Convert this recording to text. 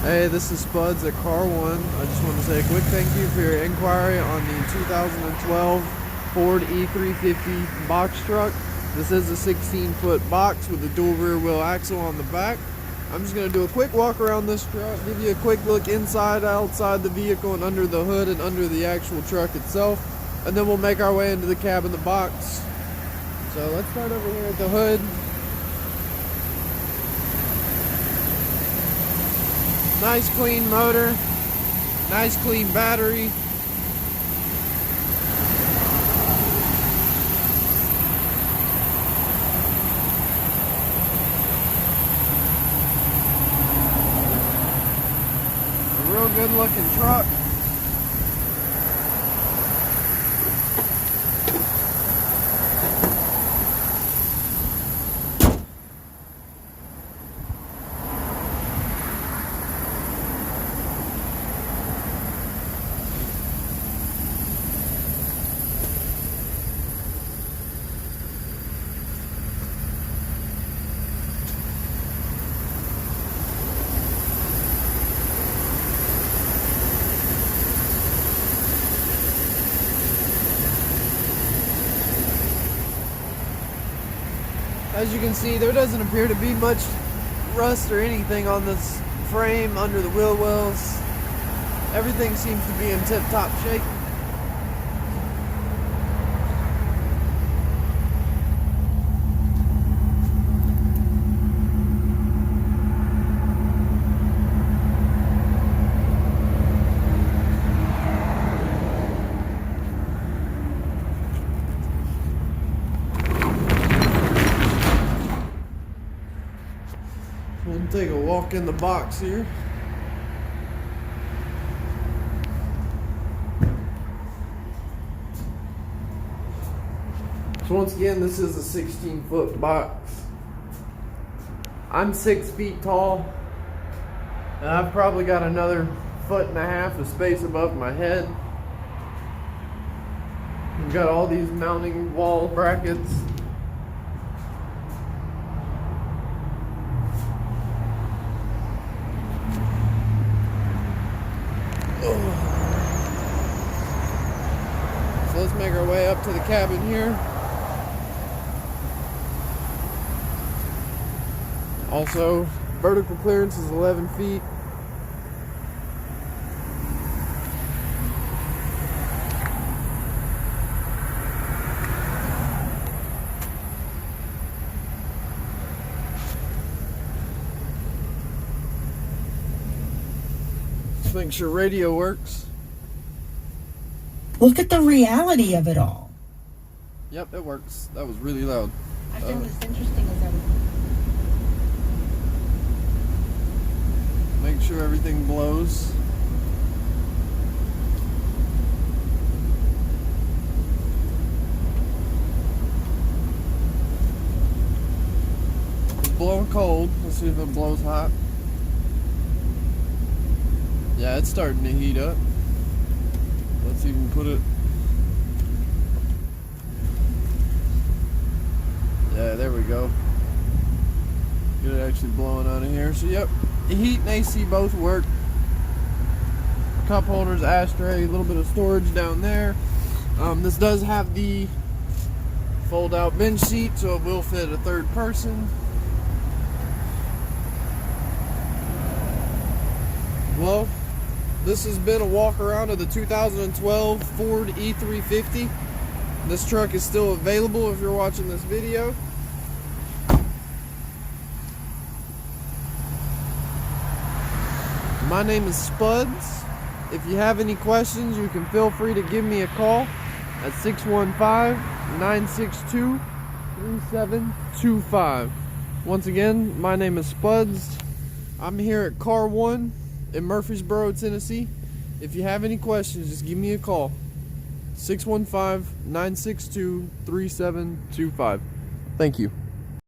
Hey, this is Spuds at Car One. I just want to say a quick thank you for your inquiry on the 2012 Ford E350 box truck. This is a 16-foot box with a dual rear wheel axle on the back. I'm just going to do a quick walk around this truck, give you a quick look inside, outside the vehicle, and under the hood and under the actual truck itself. And then we'll make our way into the cab of the box. So let's start over here at the hood. Nice clean motor, nice clean battery. A real good looking truck. As you can see, there doesn't appear to be much rust or anything on this frame under the wheel wells. Everything seems to be in tip-top shape. We'll take a walk in the box here. So once again, this is a 16-foot box. I'm 6 feet tall, and I've probably got another 1.5 feet of space above my head. We've got all these mounting wall brackets. So let's make our way up to the cabin here. Also, vertical clearance is 11 feet. Just make sure radio works. Look at the reality of it all. Yep, it works. That was really loud. I found this interesting as everything. Make sure everything blows. It's blowing cold. Let's see if it blows hot. Yeah, it's starting to heat up. Let's even put it. Yeah, there we go. Get it actually blowing out of here. So yep, the heat and AC both work. Cup holders, ashtray, a little bit of storage down there. This does have the fold out bench seat, so it will fit a third person. Well, this has been a walk around of the 2012 Ford E350. This truck is still available if you're watching this video. My name is Spuds. If you have any questions, you can feel free to give me a call at 615-962-3725. Once again, my name is Spuds. I'm here at Car One in Murfreesboro, Tennessee. If you have any questions, just give me a call. 615-962-3725. Thank you.